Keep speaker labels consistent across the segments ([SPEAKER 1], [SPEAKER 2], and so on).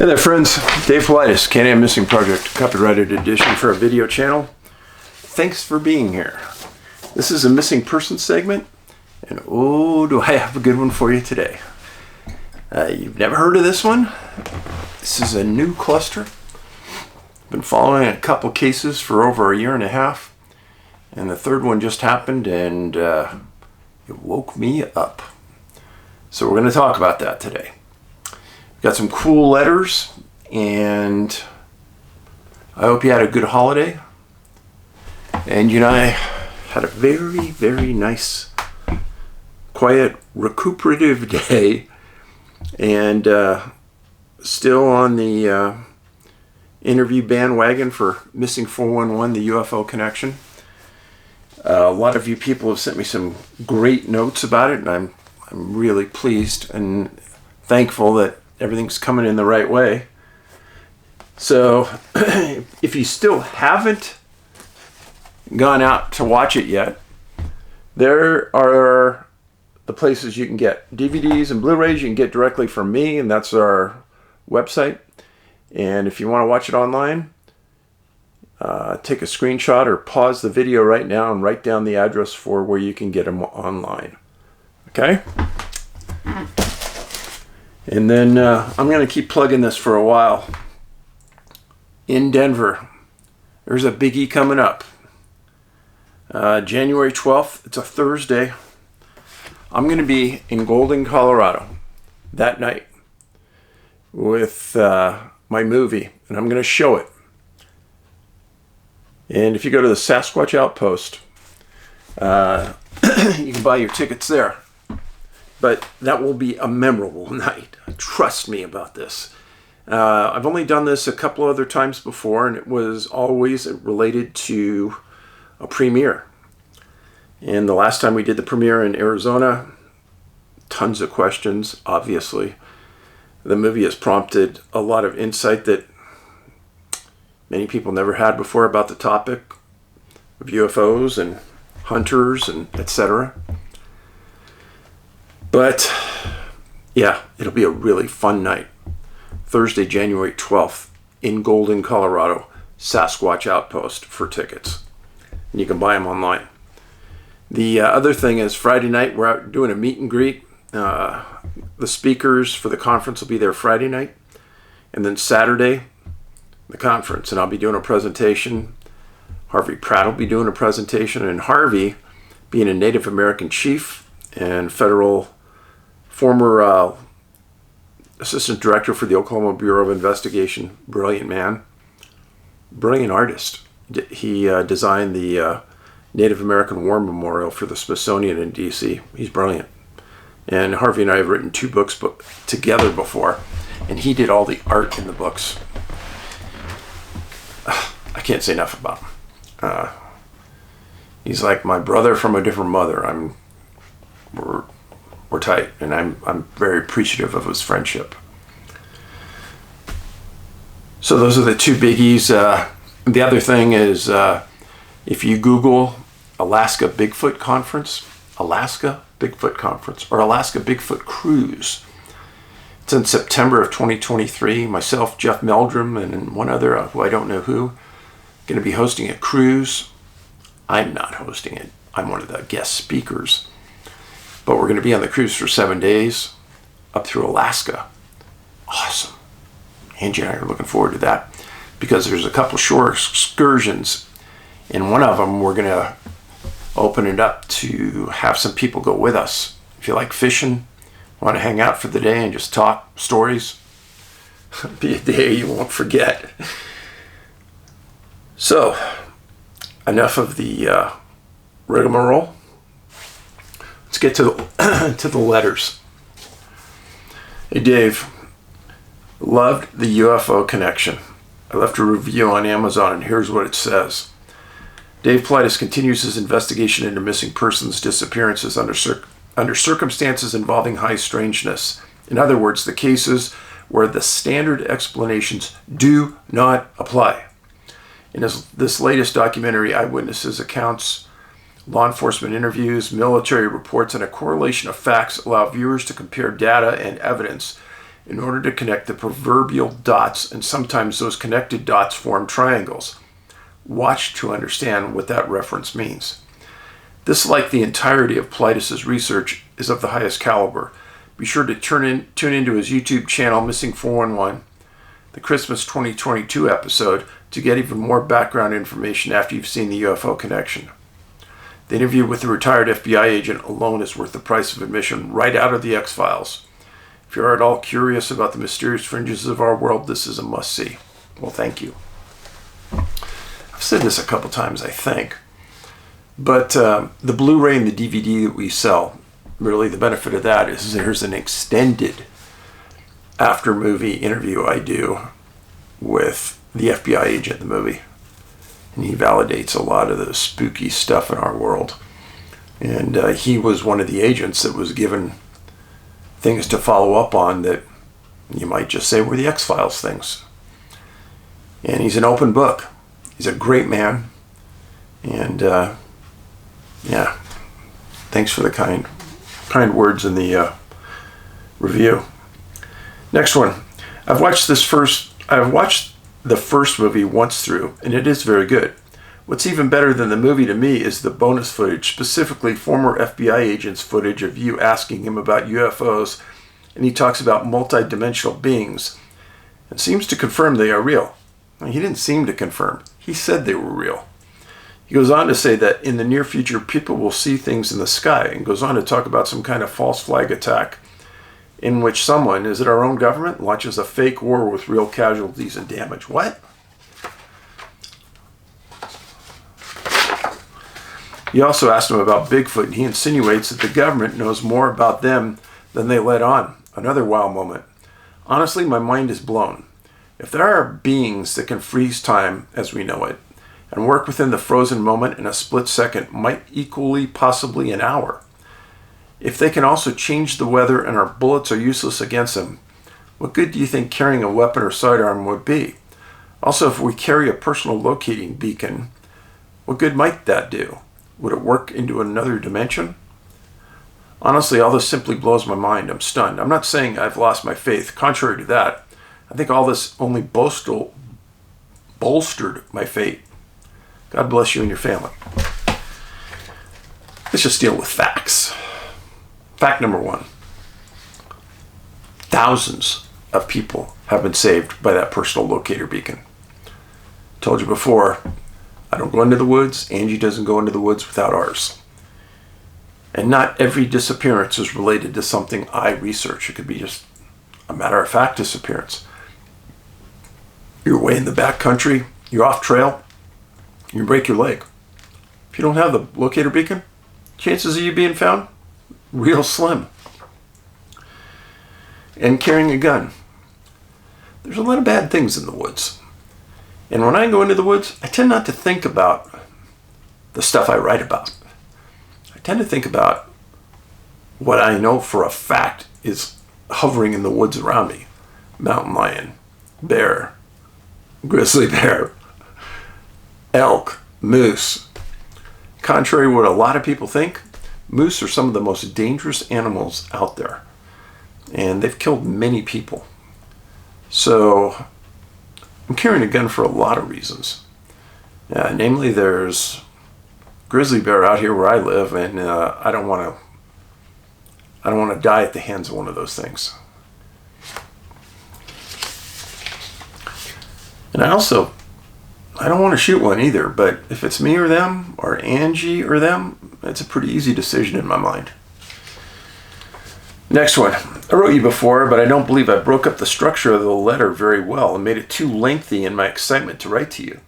[SPEAKER 1] Hey there friends, Dave Paulides, Canam Missing Project, copyrighted edition for a video channel. Thanks for being here. This is a missing person segment, and oh, do I have a good one for you today. You've never heard of this one? This is a new cluster. Been following a couple cases for over a year and a half, and the third one just happened, and it woke me up. So we're going to talk about that today. Got some cool letters, and I hope you had a good holiday. And you and I had a very, very nice, quiet, recuperative day, and still on the interview bandwagon for Missing 411, the UFO Connection. A lot of you people have sent me some great notes about it, and I'm really pleased and thankful that everything's coming in the right way. So if you still haven't gone out to watch it yet, there are the places you can get DVDs and Blu Rays. You can get directly from me, and that's our website. And if you want to watch it online, take a screenshot or pause the video right now and write down the address for where you can get them online. Okay? And then I'm going to keep plugging this for a while. In Denver, there's a biggie coming up. January 12th, it's a Thursday. I'm going to be in Golden, Colorado that night with my movie, and I'm going to show it. And if you go to the Sasquatch Outpost, you can buy your tickets there. But that will be a memorable night. Trust me about this. I've only done this a couple other times before, and it was always related to a premiere. And the last time we did the premiere in Arizona, tons of questions, obviously. The movie has prompted a lot of insight that many people never had before about the topic of UFOs and hunters and etc. But yeah, it'll be a really fun night. Thursday, January 12th in Golden, Colorado, Sasquatch Outpost for tickets. And you can buy them online. The other thing is Friday night, we're out doing a meet and greet. The speakers for the conference will be there Friday night. And then Saturday, the conference. And I'll be doing a presentation. Harvey Pratt will be doing a presentation. And Harvey, being a Native American chief and former assistant director for the Oklahoma Bureau of Investigation, brilliant man, brilliant artist. He designed the Native American War Memorial for the Smithsonian in D.C. He's brilliant. And Harvey and I have written 2 books together before, and he did all the art in the books. I can't say enough about him. He's like my brother from a different mother. We're tight, and I'm very appreciative of his friendship. So those are the 2 biggies. The other thing is, if you Google Alaska Bigfoot Conference, or Alaska Bigfoot Cruise, it's in September of 2023. Myself, Jeff Meldrum, and one other who I don't know who, going to be hosting a cruise. I'm not hosting it. I'm one of the guest speakers. But we're going to be on the cruise for 7 days up through Alaska. Awesome. Angie and I are looking forward to that because there's a couple shore excursions. And one of them, we're going to open it up to have some people go with us. If you like fishing, want to hang out for the day and just talk stories, be a day you won't forget. So, enough of the rigmarole. Let's get to the letters. Hey Dave, loved the UFO Connection. I left a review on Amazon, and here's what it says. Dave Paulides continues his investigation into missing persons disappearances under circumstances involving high strangeness. In other words, the cases where the standard explanations do not apply. In this latest documentary, eyewitnesses accounts, law enforcement interviews, military reports, and a correlation of facts allow viewers to compare data and evidence in order to connect the proverbial dots, and sometimes those connected dots form triangles. Watch to understand what that reference means. This, like the entirety of Paulides' research, is of the highest caliber. Be sure to tune into his YouTube channel, Missing 411, the Christmas 2022 episode, to get even more background information after you've seen the UFO Connection. The interview with the retired FBI agent alone is worth the price of admission right out of the X-Files. If you're at all curious about the mysterious fringes of our world, this is a must-see. Well, thank you. I've said this a couple times, I think. But the Blu-ray and the DVD that we sell, really the benefit of that is there's an extended after-movie interview I do with the FBI agent in the movie. And he validates a lot of the spooky stuff in our world. And he was one of the agents that was given things to follow up on that you might just say were the X-Files things. And he's an open book. He's a great man. And yeah, thanks for the kind words in the review. Next one. I've watched the first movie once through, and it is very good. What's even better than the movie to me is the bonus footage, specifically former FBI agents' footage of you asking him about UFOs, and he talks about multi-dimensional beings and seems to confirm they are real. Well, he didn't seem to confirm. He said they were real. He goes on to say that in the near future, people will see things in the sky, and goes on to talk about some kind of false flag attack in which someone, is it our own government, launches a fake war with real casualties and damage. What? He also asked him about Bigfoot, and he insinuates that the government knows more about them than they let on. Another wow moment. Honestly, my mind is blown. If there are beings that can freeze time as we know it, and work within the frozen moment in a split second, might equally possibly an hour. If they can also change the weather and our bullets are useless against them, what good do you think carrying a weapon or sidearm would be? Also, if we carry a personal locating beacon, what good might that do? Would it work into another dimension? Honestly, all this simply blows my mind. I'm stunned. I'm not saying I've lost my faith. Contrary to that, I think all this only bolstered my faith. God bless you and your family. Let's just deal with facts. Fact number one. Thousands of people have been saved by that personal locator beacon. Told you before, I don't go into the woods. Angie doesn't go into the woods without ours. And not every disappearance is related to something I research. It could be just a matter-of-fact disappearance. You're way in the back country, you're off trail, you break your leg. If you don't have the locator beacon, chances of you being found, real slim. And carrying a gun. There's a lot of bad things in the woods. And when I go into the woods, I tend not to think about the stuff I write about. I tend to think about what I know for a fact is hovering in the woods around me. Mountain lion, bear, grizzly bear, elk, moose. Contrary to what a lot of people think, moose are some of the most dangerous animals out there. And they've killed many people. So I'm carrying a gun for a lot of reasons. Namely, there's grizzly bear out here where I live, and I don't want to die at the hands of one of those things. And I don't want to shoot one either, but if it's me or them, or Angie or them, it's a pretty easy decision in my mind. Next one. I wrote you before, but I don't believe I broke up the structure of the letter very well and made it too lengthy in my excitement to write to you.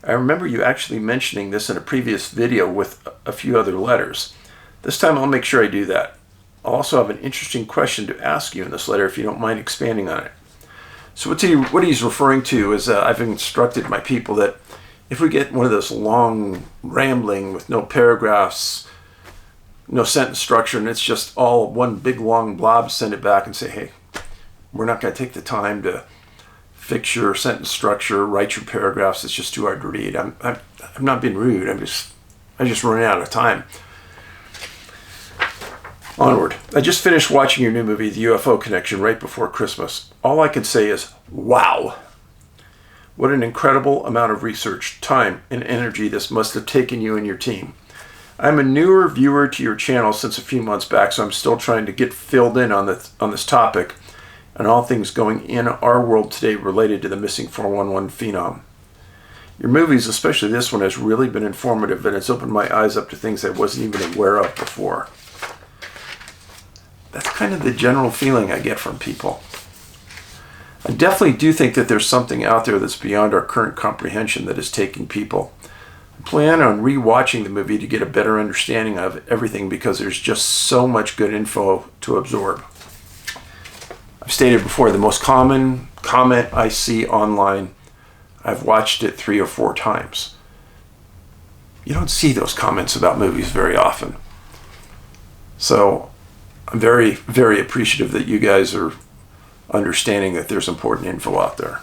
[SPEAKER 1] I remember you actually mentioning this in a previous video with a few other letters. This time I'll make sure I do that. I'll also have an interesting question to ask you in this letter if you don't mind expanding on it. So what he's referring to is I've instructed my people that if we get one of those long rambling with no paragraphs, no sentence structure, and it's just all one big long blob, send it back and say, hey, we're not going to take the time to fix your sentence structure, write your paragraphs. It's just too hard to read. I'm not being rude. I just run out of time. Onward. I just finished watching your new movie, The UFO Connection, right before Christmas. All I can say is, wow. What an incredible amount of research, time, and energy this must have taken you and your team. I'm a newer viewer to your channel since a few months back, so I'm still trying to get filled in on this topic and all things going in our world today related to the missing 411 phenom. Your movies, especially this one, has really been informative, and it's opened my eyes up to things I wasn't even aware of before. That's kind of the general feeling I get from people. I definitely do think that there's something out there that's beyond our current comprehension that is taking people. I plan on re-watching the movie to get a better understanding of everything because there's just so much good info to absorb. I've stated before, the most common comment I see online, I've watched it 3 or 4 times. You don't see those comments about movies very often. So I'm very, very appreciative that you guys are understanding that there's important info out there.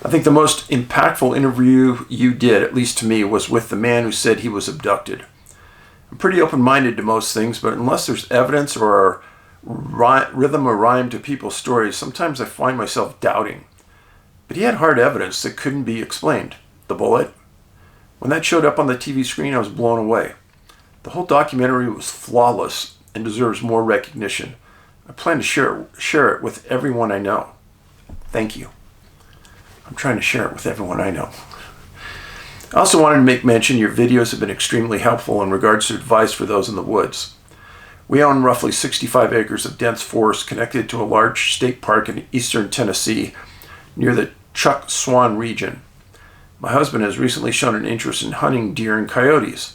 [SPEAKER 1] I think the most impactful interview you did, at least to me, was with the man who said he was abducted. I'm pretty open-minded to most things, but unless there's evidence or rhythm or rhyme to people's stories, sometimes I find myself doubting. But he had hard evidence that couldn't be explained. The bullet. When that showed up on the TV screen, I was blown away. The whole documentary was flawless and deserves more recognition. I plan to share it with everyone I know. Thank you. I'm trying to share it with everyone I know. I also wanted to make mention your videos have been extremely helpful in regards to advice for those in the woods. We own roughly 65 acres of dense forest connected to a large state park in eastern Tennessee near the Chuck Swan region. My husband has recently shown an interest in hunting deer and coyotes,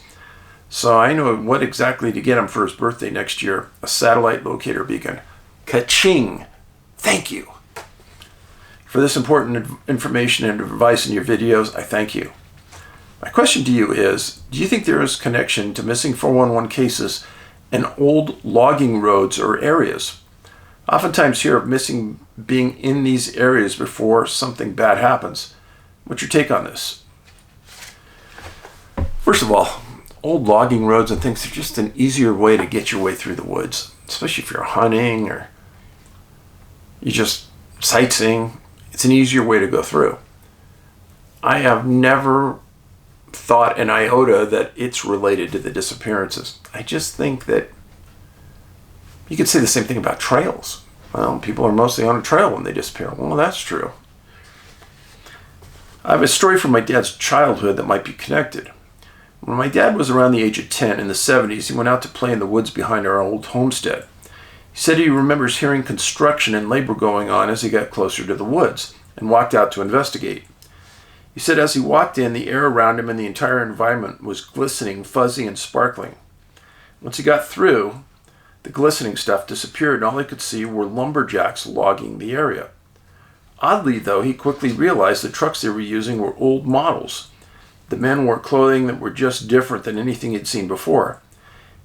[SPEAKER 1] so I know what exactly to get him for his birthday next year, a satellite locator beacon. Ka-ching! Thank you! For this important information and advice in your videos, I thank you. My question to you is, do you think there is connection to missing 411 cases in old logging roads or areas? Oftentimes hear of missing being in these areas before something bad happens. What's your take on this? First of all, old logging roads and things are just an easier way to get your way through the woods, especially if you're hunting or you're just sightseeing. It's an easier way to go through. I have never thought an iota that it's related to the disappearances. I just think that you could say the same thing about trails. Well, people are mostly on a trail when they disappear. Well, that's true. I have a story from my dad's childhood that might be connected. When my dad was around the age of 10 in the 70s, he went out to play in the woods behind our old homestead. He said he remembers hearing construction and labor going on as he got closer to the woods and walked out to investigate. He said as he walked in, the air around him and the entire environment was glistening, fuzzy, and sparkling. Once he got through, the glistening stuff disappeared and all he could see were lumberjacks logging the area. Oddly, though, he quickly realized the trucks they were using were old models. The men wore clothing that were just different than anything he'd seen before.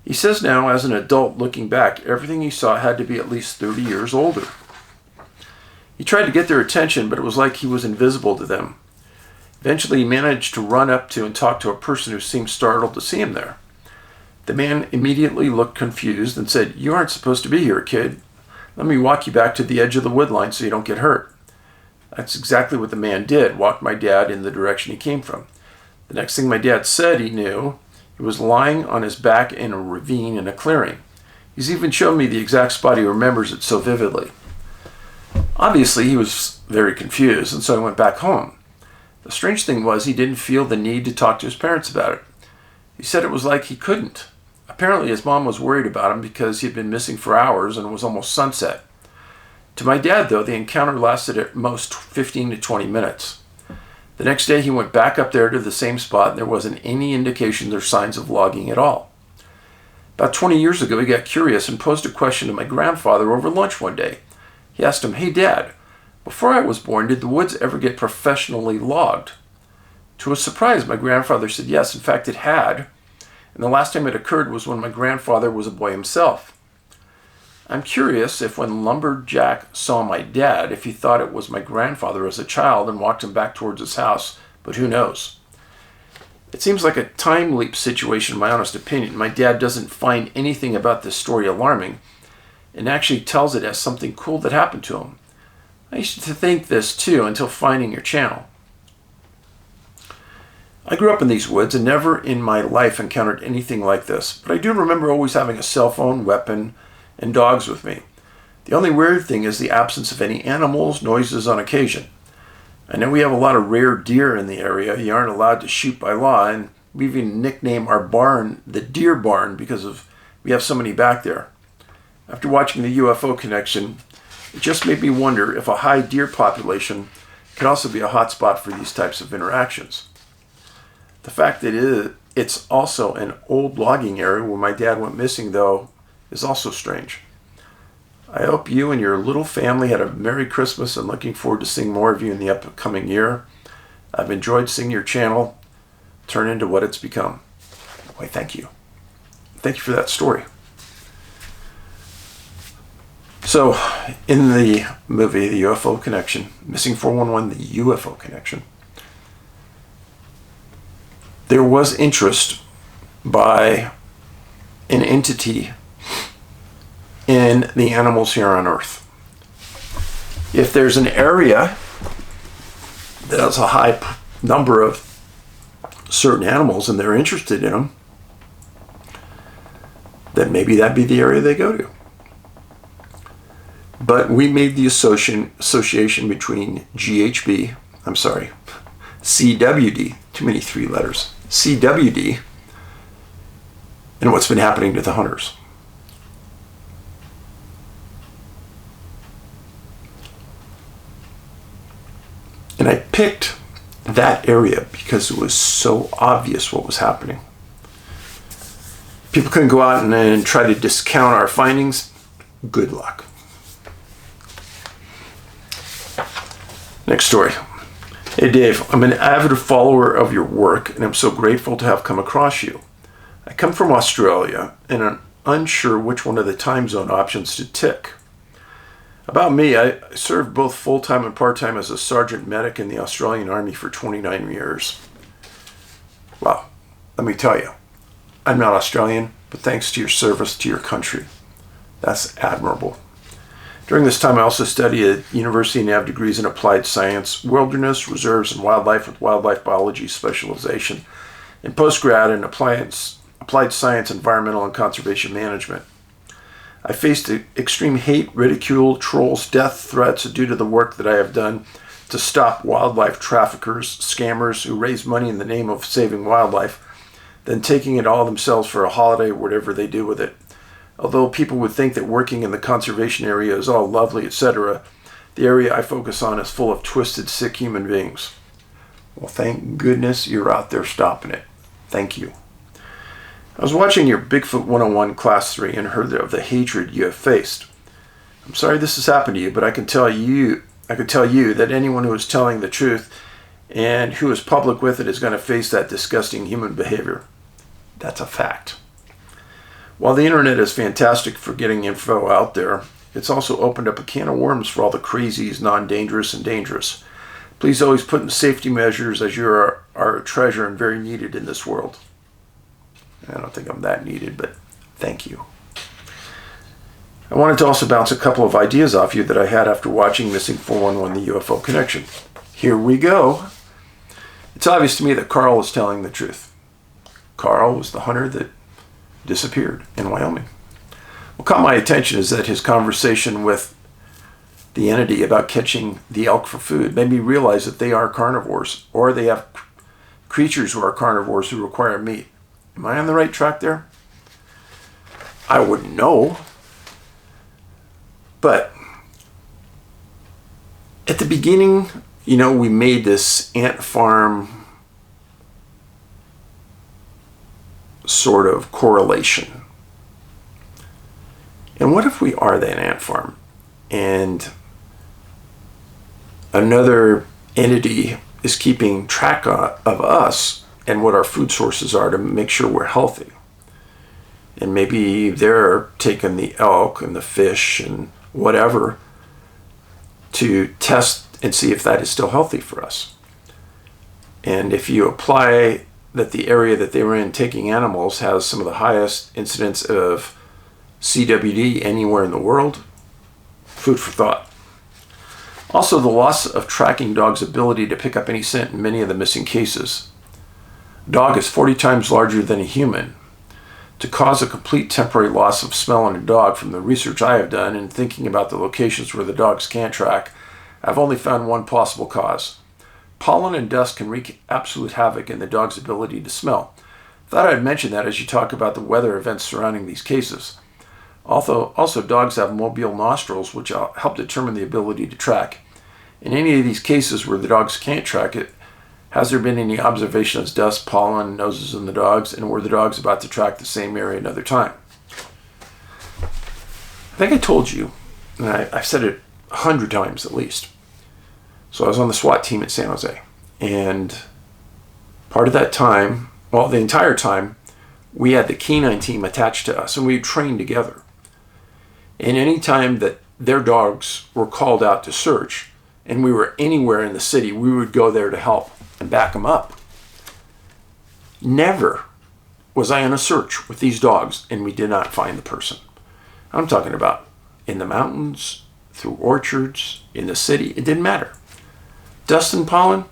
[SPEAKER 1] He says now, as an adult looking back, everything he saw had to be at least 30 years older. He tried to get their attention, but it was like he was invisible to them. Eventually, he managed to run up to and talk to a person who seemed startled to see him there. The man immediately looked confused and said, "You aren't supposed to be here, kid. Let me walk you back to the edge of the wood line so you don't get hurt." That's exactly what the man did, walked my dad in the direction he came from. The next thing my dad said he knew, he was lying on his back in a ravine in a clearing. He's even shown me the exact spot. He remembers it so vividly. Obviously, he was very confused, and so he went back home. The strange thing was he didn't feel the need to talk to his parents about it. He said it was like he couldn't. Apparently, his mom was worried about him because he had been missing for hours and it was almost sunset. To my dad, though, the encounter lasted at most 15 to 20 minutes. The next day, he went back up there to the same spot and there wasn't any indication or signs of logging at all. About 20 years ago, he got curious and posed a question to my grandfather over lunch one day. He asked him, "Hey, Dad, before I was born, did the woods ever get professionally logged?" To his surprise, my grandfather said yes, in fact it had, and the last time it occurred was when my grandfather was a boy himself. I'm curious if when Lumberjack saw my dad, if he thought it was my grandfather as a child and walked him back towards his house, but who knows. It seems like a time leap situation, in my honest opinion. My dad doesn't find anything about this story alarming and actually tells it as something cool that happened to him. I used to think this too until finding your channel. I grew up in these woods and never in my life encountered anything like this, but I do remember always having a cell phone, weapon, and dogs with me. The only weird thing is the absence of any animals, noises on occasion. I know we have a lot of rare deer in the area. You aren't allowed to shoot by law, and we even nickname our barn the Deer Barn because we have so many back there. After watching the UFO Connection, it just made me wonder if a high deer population could also be a hotspot for these types of interactions. The fact that it's also an old logging area where my dad went missing, though, is also strange. I hope you and your little family had a Merry Christmas and looking forward to seeing more of you in the upcoming year. I've enjoyed seeing your channel turn into what it's become. Why, thank you. Thank you for that story. So, in the movie, The UFO Connection, Missing 411, The UFO Connection, there was interest by an entity in the animals here on Earth. If there's an area that has a high number of certain animals and they're interested in them, then maybe that'd be the area they go to. But we made the association between CWD, too many three letters, CWD, and what's been happening to the hunters. And I picked that area because it was so obvious what was happening. People couldn't go out and try to discount our findings. Good luck. Next story. Hey Dave, I'm an avid follower of your work and I'm so grateful to have come across you. I come from Australia and I'm unsure which one of the time zone options to tick. About me, I served both full-time and part-time as a sergeant medic in the Australian Army for 29 years. Well, let me tell you, I'm not Australian, but thanks to your service to your country. That's admirable. During this time, I also studied at university and have degrees in applied science, wilderness, reserves, and wildlife with wildlife biology specialization, and postgrad in applied science, environmental, and conservation management. I faced extreme hate, ridicule, trolls, death threats due to the work that I have done to stop wildlife traffickers, scammers who raise money in the name of saving wildlife, then taking it all themselves for a holiday or whatever they do with it. Although people would think that working in the conservation area is all lovely, etc., the area I focus on is full of twisted, sick human beings. Well, thank goodness you're out there stopping it. Thank you. I was watching your Bigfoot 101 Class 3 and heard of the hatred you have faced. I'm sorry this has happened to you, but I can tell you that anyone who is telling the truth and who is public with it is going to face that disgusting human behavior. That's a fact. While the internet is fantastic for getting info out there, it's also opened up a can of worms for all the crazies, non-dangerous and dangerous. Please always put in safety measures as you are a treasure and very needed in this world. I don't think I'm that needed, but thank you. I wanted to also bounce a couple of ideas off you that I had after watching Missing 411, The UFO Connection. Here we go. It's obvious to me that Carl is telling the truth. Carl was the hunter that disappeared in Wyoming. What caught my attention is that his conversation with the entity about catching the elk for food made me realize that they are carnivores, or they have creatures who are carnivores who require meat. Am I on the right track there? I wouldn't know. But at the beginning, we made this ant farm sort of correlation. And what if we are that ant farm and another entity is keeping track of us and what our food sources are to make sure we're healthy? And maybe they're taking the elk and the fish and whatever to test and see if that is still healthy for us. And if you apply that the area that they were in taking animals has some of the highest incidence of CWD anywhere in the world. Food for thought. Also, the loss of tracking dogs' ability to pick up any scent in many of the missing cases. A dog is 40 times larger than a human. To cause a complete temporary loss of smell in a dog, from the research I have done and thinking about the locations where the dogs can't track, I've only found one possible cause. Pollen and dust can wreak absolute havoc in the dog's ability to smell. Thought I'd mention that as you talk about the weather events surrounding these cases. Also, dogs have mobile nostrils, which help determine the ability to track. In any of these cases where the dogs can't track it, has there been any observation of dust, pollen, noses in the dogs, and were the dogs about to track the same area another time? I think I told you, and I've said it 100 times at least. So I was on the SWAT team at San Jose, and part of that time, well, the entire time, we had the canine team attached to us, and we trained together. And any time that their dogs were called out to search, and we were anywhere in the city, we would go there to help and back them up. Never was I on a search with these dogs and we did not find the person. I'm talking about in the mountains, through orchards, in the city. It didn't matter. Dust and pollen,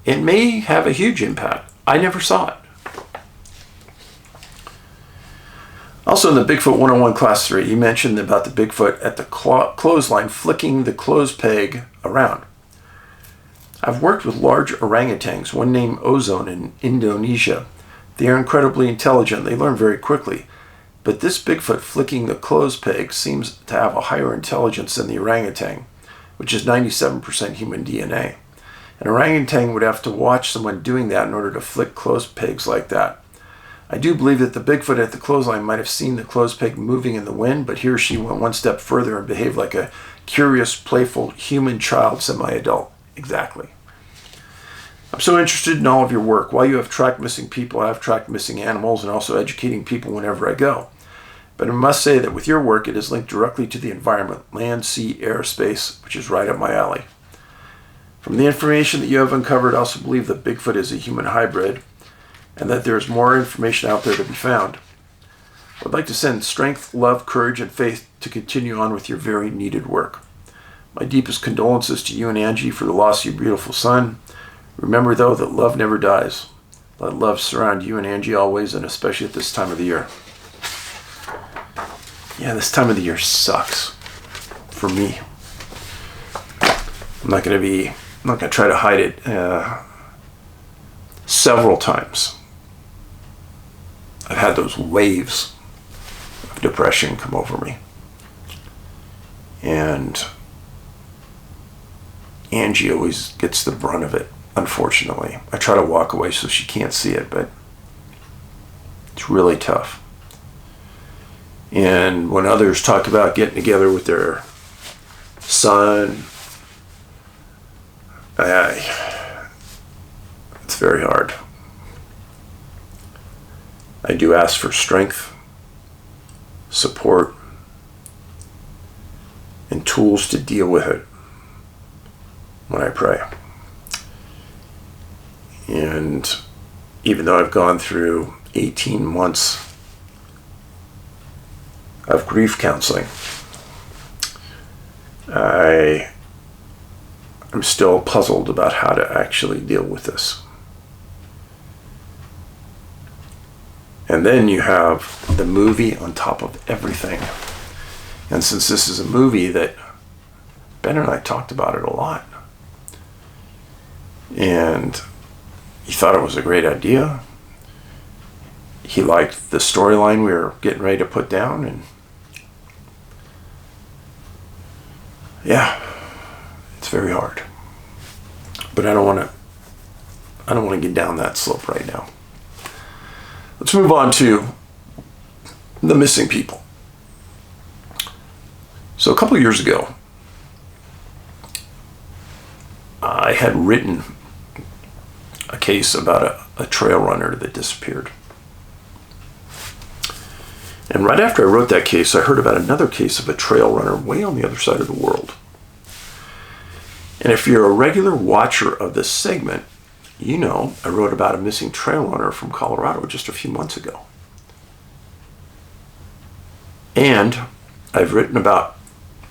[SPEAKER 1] it may have a huge impact. I never saw it. Also in the Bigfoot 101 Class 3, you mentioned about the Bigfoot at the clothesline flicking the clothes peg around. I've worked with large orangutans, one named Ozone in Indonesia. They are incredibly intelligent. They learn very quickly. But this Bigfoot flicking the clothes peg seems to have a higher intelligence than the orangutan, which is 97% human DNA. An orangutan would have to watch someone doing that in order to flick clothes pegs like that. I do believe that the Bigfoot at the clothesline might have seen the clothes peg moving in the wind, but he or she went one step further and behaved like a curious, playful human child, semi-adult. Exactly. I'm so interested in all of your work. While you have tracked missing people, I have tracked missing animals and also educating people whenever I go. But I must say that with your work, it is linked directly to the environment, land, sea, air, space, which is right up my alley. From the information that you have uncovered, I also believe that Bigfoot is a human hybrid and that there is more information out there to be found. I would like to send strength, love, courage, and faith to continue on with your very needed work. My deepest condolences to you and Angie for the loss of your beautiful son. Remember, though, that love never dies. Let love surround you and Angie always, and especially at this time of the year. Yeah, this time of the year sucks for me. I'm not going to try to hide it. Several times I've had those waves of depression come over me. And Angie always gets the brunt of it, unfortunately. I try to walk away so she can't see it, but it's really tough. And when others talk about getting together with their son, it's very hard. I do ask for strength, support, and tools to deal with it when I pray. And even though I've gone through 18 months of grief counseling, I'm still puzzled about how to actually deal with this. And then you have the movie on top of everything. And since this is a movie that Ben and I talked about it a lot, and he thought it was a great idea. He liked the storyline we were getting ready to put down, and yeah, it's very hard. But I don't want to get down that slope right now. Let's move on to the missing people. So a couple of years ago, I had written a case about a trail runner that disappeared. And right after I wrote that case, I heard about another case of a trail runner way on the other side of the world. And if you're a regular watcher of this segment, you know, I wrote about a missing trail runner from Colorado just a few months ago. And I've written about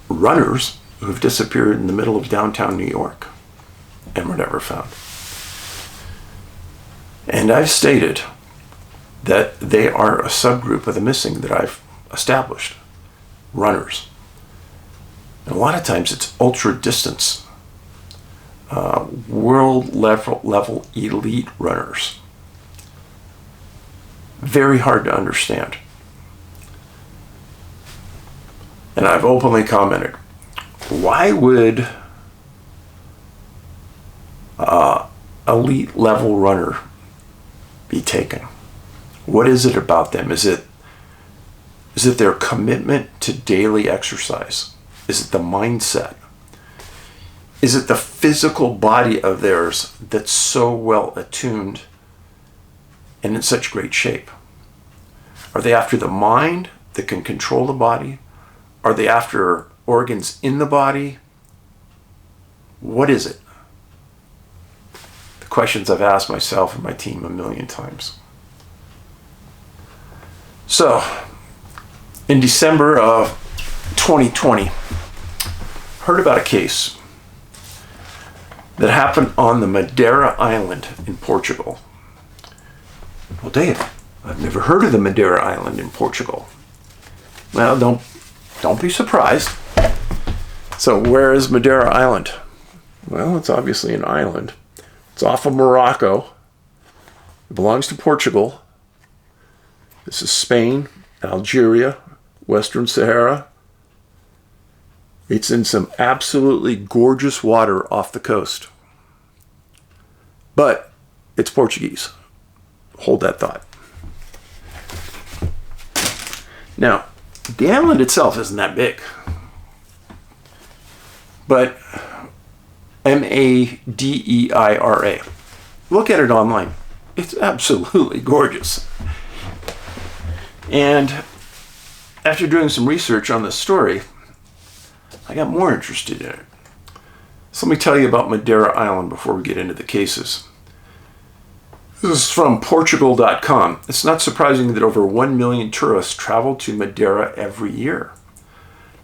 [SPEAKER 1] runners who've disappeared in the middle of downtown New York and were never found. And I've stated that they are a subgroup of the missing that I've established, runners. And a lot of times it's ultra distance, world level elite runners. Very hard to understand. And I've openly commented, why would elite level runner be taken? What is it about them? Is it their commitment to daily exercise? Is it the mindset? Is it the physical body of theirs that's so well attuned and in such great shape? Are they after the mind that can control the body? Are they after organs in the body? What is it? The questions I've asked myself and my team a million times. So, in December of 2020, heard about a case that happened on the Madeira island in Portugal. Well, Dave, I've never heard of the Madeira island in Portugal. Well, don't be surprised. So where is Madeira Island? Well, it's obviously an island. It's off of Morocco. It belongs to Portugal. This is Spain, Algeria, Western Sahara. It's in some absolutely gorgeous water off the coast. But it's Portuguese. Hold that thought. Now, the island itself isn't that big. But Madeira. Look at it online. It's absolutely gorgeous. And after doing some research on this story, I got more interested in it. So let me tell you about Madeira Island before we get into the cases. This is from Portugal.com. It's not surprising that over 1 million tourists travel to Madeira every year.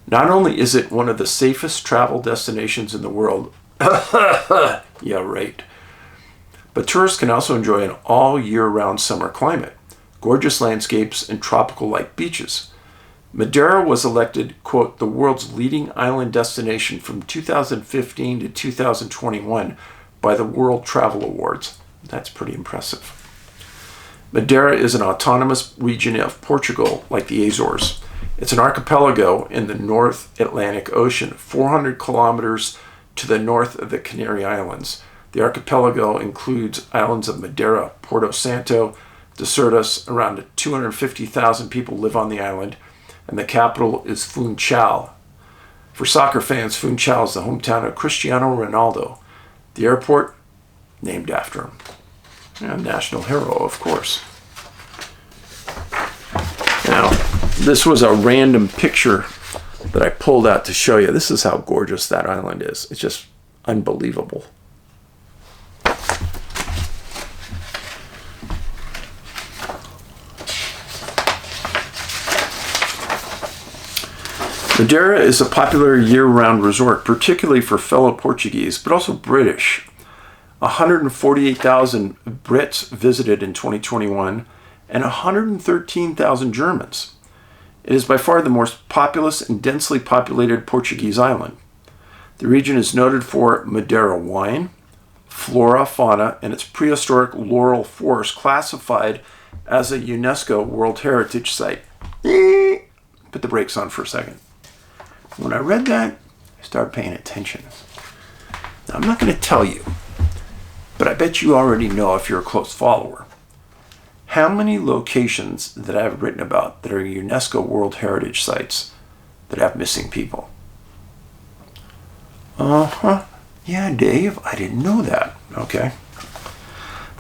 [SPEAKER 1] Not only is it one of the safest travel destinations in the world, yeah, right, but tourists can also enjoy an all year-round summer climate, gorgeous landscapes, and tropical-like beaches. Madeira was elected, quote, the world's leading island destination from 2015 to 2021 by the World Travel Awards. That's pretty impressive. Madeira is an autonomous region of Portugal, like the Azores. It's an archipelago in the North Atlantic Ocean, 400 kilometers to the north of the Canary Islands. The archipelago includes islands of Madeira, Porto Santo, Desertas. Around 250,000 people live on the island, and the capital is Funchal. For soccer fans, Funchal is the hometown of Cristiano Ronaldo. The airport, named after him. A national hero, of course. Now, this was a random picture that I pulled out to show you. This is how gorgeous that island is. It's just unbelievable. Madeira is a popular year-round resort, particularly for fellow Portuguese, but also British. 148,000 Brits visited in 2021 and 113,000 Germans. It is by far the most populous and densely populated Portuguese island. The region is noted for Madeira wine, flora, fauna, and its prehistoric laurel forest classified as a UNESCO World Heritage Site. Put the brakes on for a second. When I read that, I started paying attention. Now, I'm not going to tell you, but I bet you already know if you're a close follower, how many locations that I've written about that are UNESCO World Heritage Sites that have missing people. Yeah, Dave, I didn't know that. Okay.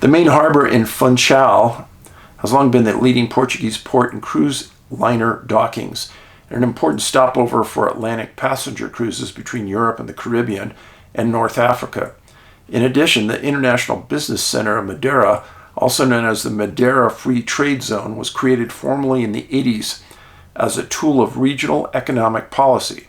[SPEAKER 1] The main harbor in Funchal has long been the leading Portuguese port and cruise liner dockings, and an important stopover for Atlantic passenger cruises between Europe and the Caribbean and North Africa. In addition, the International Business Center of Madeira, also known as the Madeira Free Trade Zone, was created formally in the 80s as a tool of regional economic policy.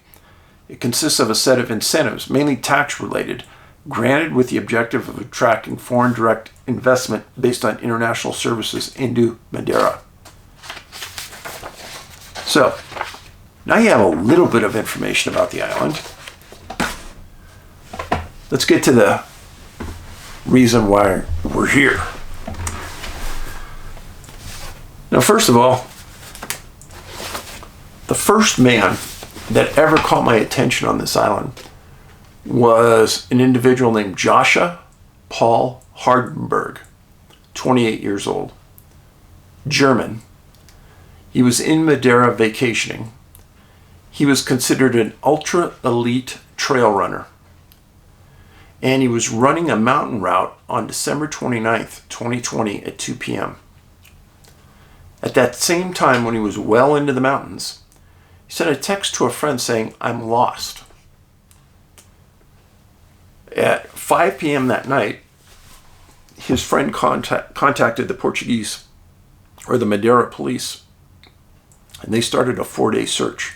[SPEAKER 1] It consists of a set of incentives, mainly tax-related, granted with the objective of attracting foreign direct investment based on international services into Madeira. So, now you have a little bit of information about the island. Let's get to the reason why we're here. Now, first of all, the first man that ever caught my attention on this island was an individual named Jascha Hardenburg, 28 years old, German. He was in Madeira vacationing. He was considered an ultra-elite trail runner. And he was running a mountain route on December 29th, 2020 at 2 p.m. At that same time, when he was well into the mountains, he sent a text to a friend saying, "I'm lost." At 5 p.m. that night, his friend contacted the Portuguese, or the Madeira police, and they started a 4-day search.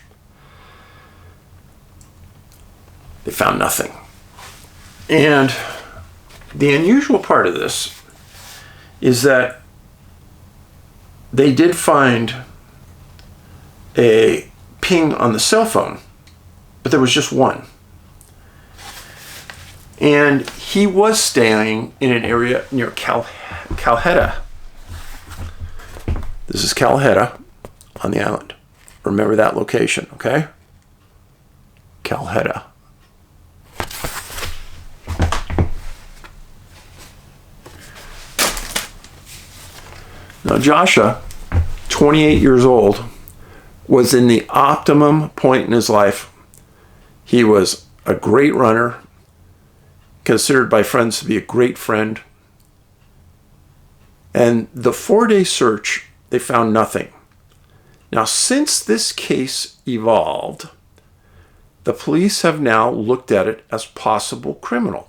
[SPEAKER 1] They found nothing. And the unusual part of this is that they did find a ping on the cell phone, but there was just one. And he was staying in an area near Calheta. This is Calheta on the island. Remember that location, okay? Calheta. Now, Jascha, 28 years old, was in the optimum point in his life. He was a great runner, considered by friends to be a great friend. And the 4-day search, they found nothing. Now, since this case evolved, the police have now looked at it as possible criminal.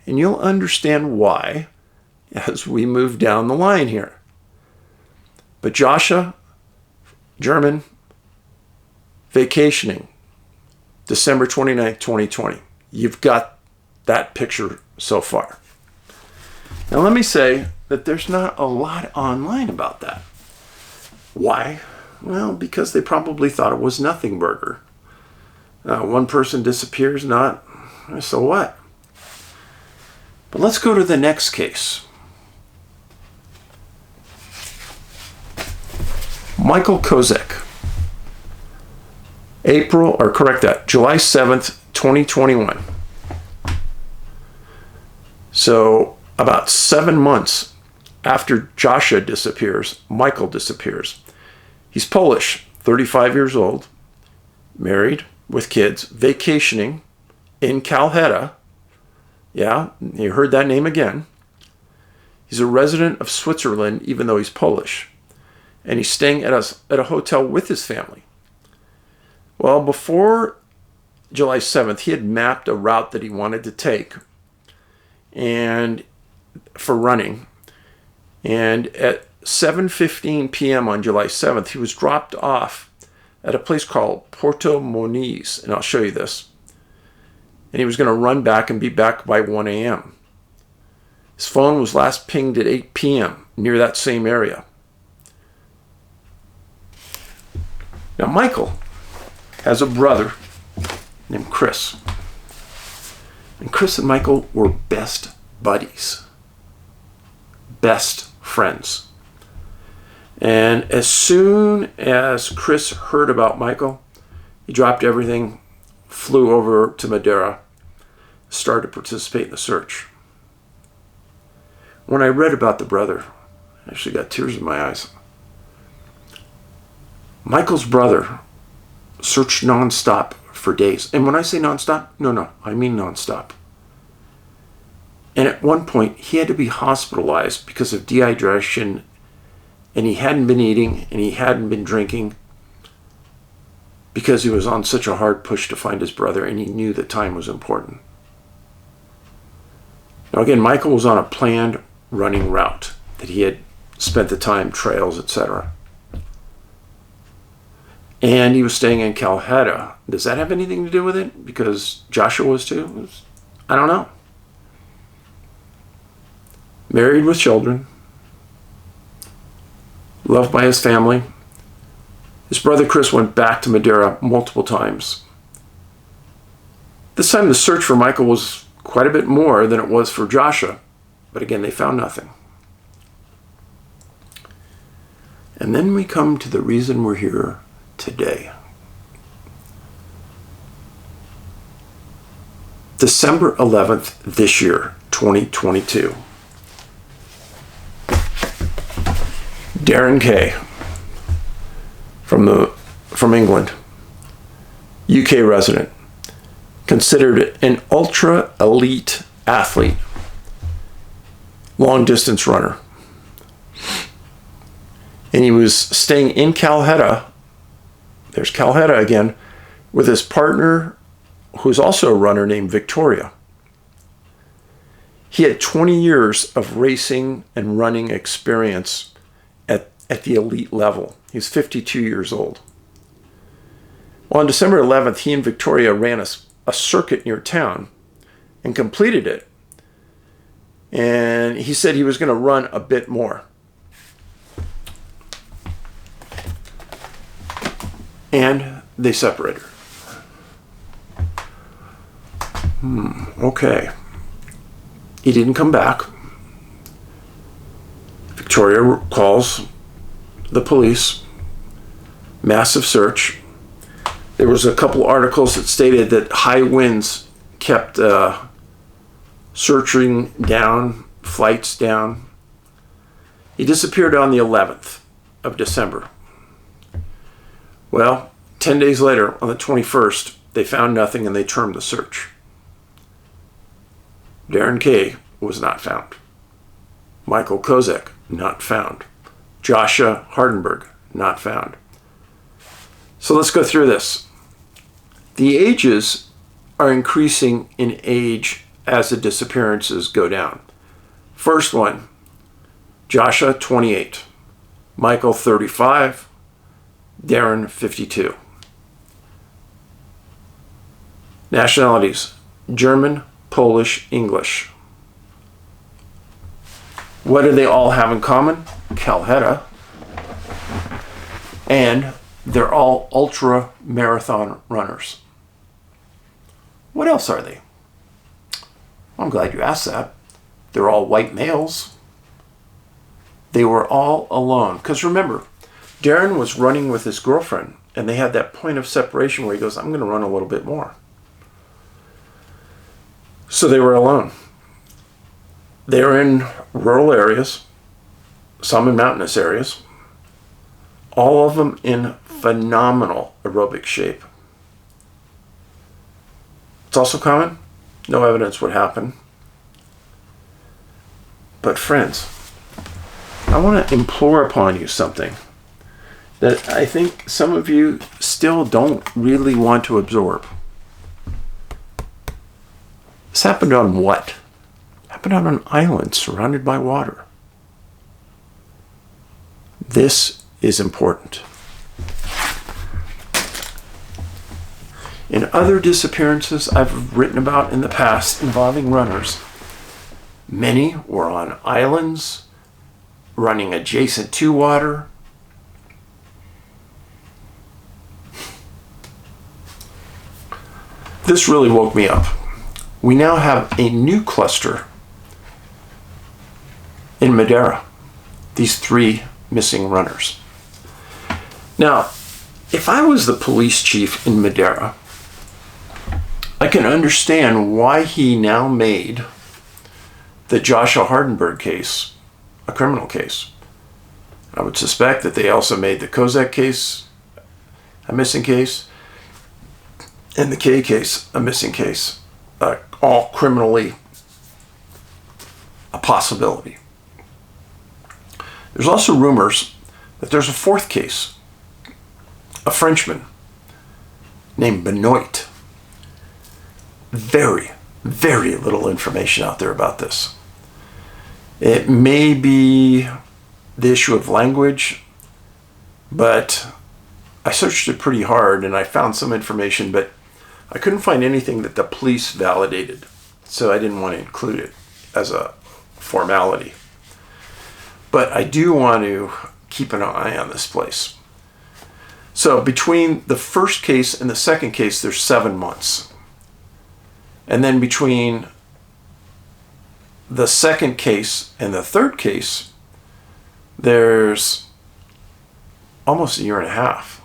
[SPEAKER 1] And you'll understand why as we move down the line here. But Jascha, German, vacationing, December 29th, 2020. You've got that picture so far. Now let me say that there's not a lot online about that. Why? Well, because they probably thought it was nothing burger. One person disappears, not, so what? But let's go to the next case. Michael Kozec. July 7th, 2021. So about 7 months after Jascha disappears, Michael disappears. He's Polish, 35 years old, married, with kids, vacationing in Calheta. Yeah, you heard that name again. He's a resident of Switzerland, even though he's Polish. And he's staying at a hotel with his family. Well, before July 7th, he had mapped a route that he wanted to take and for running. And at 7:15 p.m. on July 7th, he was dropped off at a place called Porto Moniz, and I'll show you this. And he was going to run back and be back by 1 a.m. His phone was last pinged at 8 p.m. near that same area. Now, Michael has a brother named Chris. And Chris and Michael were best buddies. Best friends. And as soon as Chris heard about Michael, he dropped everything, flew over to Madeira, started to participate in the search. When I read about the brother, I actually got tears in my eyes. Michael's brother searched nonstop for days. And when I say nonstop, no, I mean nonstop. And at one point, he had to be hospitalized because of dehydration, and he hadn't been eating, and he hadn't been drinking, because he was on such a hard push to find his brother, and he knew that time was important. Now again, Michael was on a planned running route that he had spent the time, trails, etc. And he was staying in Calheta. Does that have anything to do with it? Because Joshua was too? I don't know. Married with children. Loved by his family. His brother Chris went back to Madeira multiple times. This time the search for Michael was quite a bit more than it was for Joshua. But again, they found nothing. And then we come to the reason we're here today. December 11th this year, 2022. Darren Kay from England, UK resident, considered an ultra elite athlete, long distance runner. And he was staying in Calheta, there's Calheta again, with his partner, who's also a runner, named Victoria. He had 20 years of racing and running experience at the elite level. He's 52 years old. Well, on December 11th, he and Victoria ran a circuit near town and completed it. And he said he was going to run a bit more. And they separated. Okay. He didn't come back. Victoria calls the police. Massive search. There was a couple articles that stated that high winds kept searching down, flights down. He disappeared on the 11th of December. Well, 10 days later, on the 21st, they found nothing and they termed the search. Darren Kay was not found. Michael Kozec, not found. Jascha Hardenburg, not found. So let's go through this. The ages are increasing in age as the disappearances go down. First one, Jascha, 28. Michael, 35. Darren, 52. Nationalities, German, Polish, English. What do they all have in common? Calheta. And they're all ultra marathon runners. What else are they? I'm glad you asked that. They're all white males. They were all alone. Because remember, Darren was running with his girlfriend, and they had that point of separation where he goes, I'm going to run a little bit more. So they were alone. They were in rural areas, some in mountainous areas, all of them in phenomenal aerobic shape. It's also common, no evidence what happened. But friends, I want to implore upon you something that I think some of you still don't really want to absorb. This happened on what? Happened on an island surrounded by water. This is important. In other disappearances I've written about in the past involving runners, many were on islands, running adjacent to water. This really woke me up. We now have a new cluster in Madeira. These 3 missing runners. Now, if I was the police chief in Madeira, I can understand why he now made the Jascha Hardenburg case a criminal case. I would suspect that they also made the Kozec case a missing case, and the Kay case a missing case, all criminally a possibility. There's also rumors that there's a 4th case, a Frenchman named Benoit. Very, very little information out there about this. It may be the issue of language, but I searched it pretty hard and I found some information, but I couldn't find anything that the police validated, so I didn't want to include it as a formality. But I do want to keep an eye on this place. So between the first case and the second case, there's 7 months. And then between the second case and the third case, there's almost a year and a half.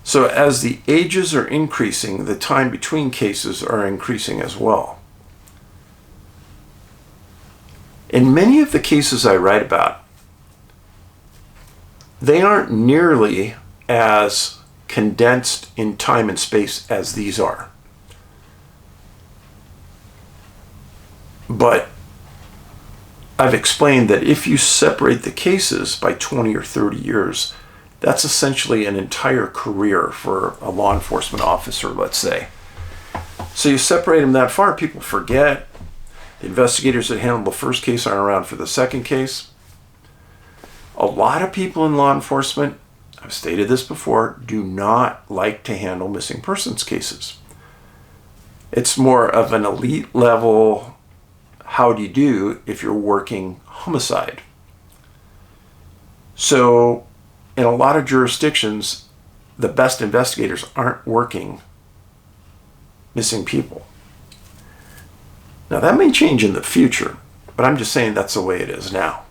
[SPEAKER 1] So as the ages are increasing, the time between cases are increasing as well. In many of the cases I write about, they aren't nearly as condensed in time and space as these are. But I've explained that if you separate the cases by 20 or 30 years, that's essentially an entire career for a law enforcement officer, let's say. So you separate them that far, people forget. The investigators that handled the first case aren't around for the second case. A lot of people in law enforcement, I've stated this before, do not like to handle missing persons cases. It's more of an elite level, how do you do if you're working homicide. So in a lot of jurisdictions, the best investigators aren't working missing people. Now that may change in the future, but I'm just saying that's the way it is now.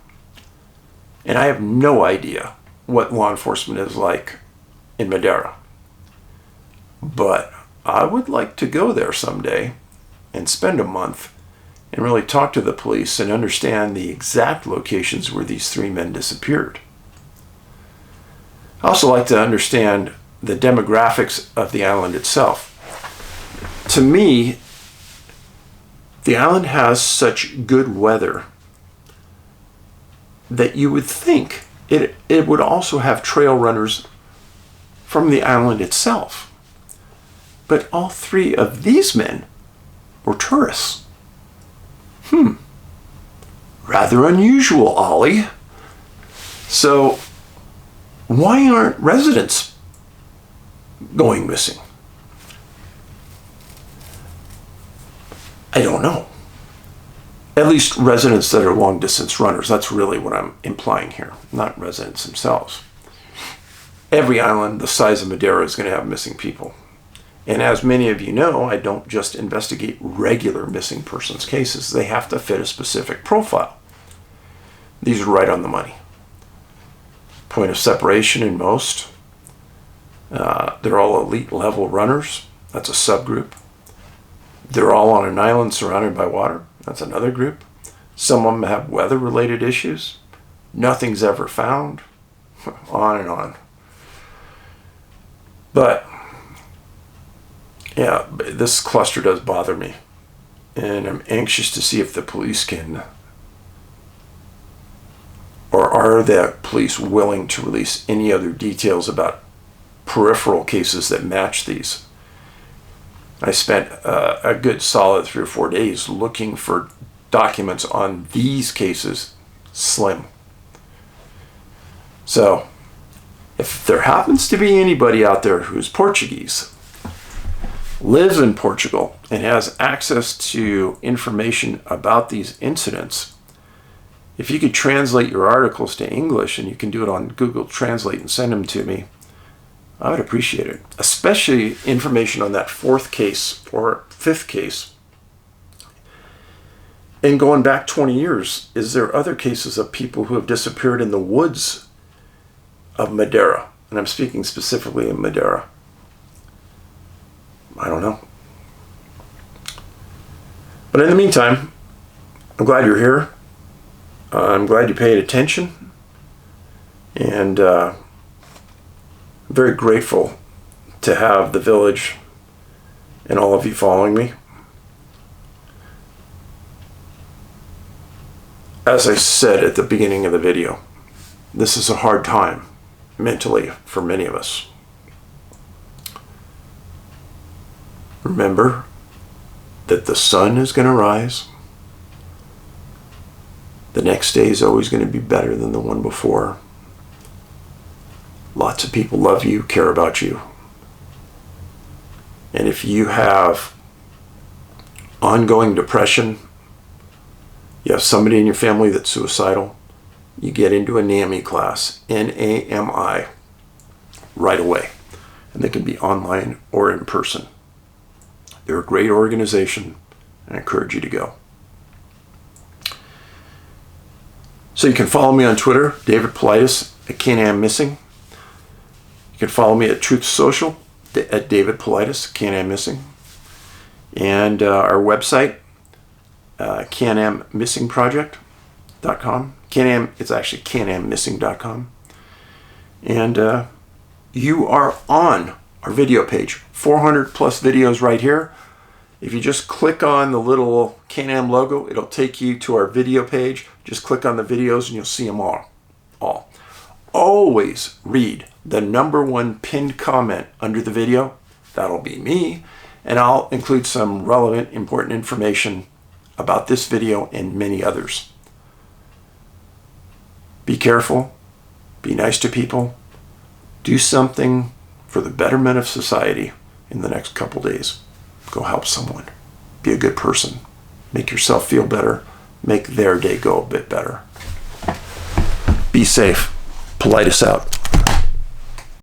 [SPEAKER 1] And I have no idea what law enforcement is like in Madeira. But I would like to go there someday and spend a month and really talk to the police and understand the exact locations where these 3 men disappeared. I also like to understand the demographics of the island itself. To me, the island has such good weather that you would think it would also have trail runners from the island itself. But all 3 of these men were tourists. Rather unusual, Ollie. So why aren't residents going missing? I don't know. At least residents that are long distance runners. That's really what I'm implying here, not residents themselves. Every island the size of Madeira is going to have missing people. And as many of you know, I don't just investigate regular missing persons cases. They have to fit a specific profile. These are right on the money. Point of separation in most. They're all elite level runners. That's a subgroup. They're all on an island surrounded by water. That's another group. Some of them have weather-related issues. Nothing's ever found. On and on. But yeah, this cluster does bother me. And I'm anxious to see if the police can, or are the police willing to release any other details about peripheral cases that match these. I spent a good solid 3 or 4 days looking for documents on these cases. Slim. So, if there happens to be anybody out there who's Portuguese, lives in Portugal, and has access to information about these incidents, if you could translate your articles to English, and you can do it on Google Translate and send them to me, I would appreciate it. Especially information on that 4th case or 5th case. And going back 20 years, is there other cases of people who have disappeared in the woods of Madeira? And I'm speaking specifically in Madeira. I don't know. But in the meantime, I'm glad you're here. I'm glad you paid attention. And I'm very grateful to have the village and all of you following me. As I said at the beginning of the video, this is a hard time mentally for many of us. Remember, that the sun is going to rise. The next day is always going to be better than the one before. Lots of people love you, care about you. And if you have ongoing depression, you have somebody in your family that's suicidal, you get into a NAMI class, N-A-M-I, right away. And they can be online or in person. They're a great organization, and I encourage you to go. So you can follow me on Twitter, David Paulides at Canam Missing. You can follow me at Truth Social at David Paulides, Canam Missing. And our website, canammissingproject.com. Canam, it's actually canammissing.com. And you are on our video page. 400 plus videos right here. If you just click on the little Canam logo, it'll take you to our video page. Just click on the videos and you'll see them all. Always read the #1 pinned comment under the video. That'll be me. And I'll include some relevant, important information about this video and many others. Be careful. Be nice to people. Do something for the betterment of society in the next couple days. Go help someone. Be a good person. Make yourself feel better. Make their day go a bit better. Be safe. Paulides out.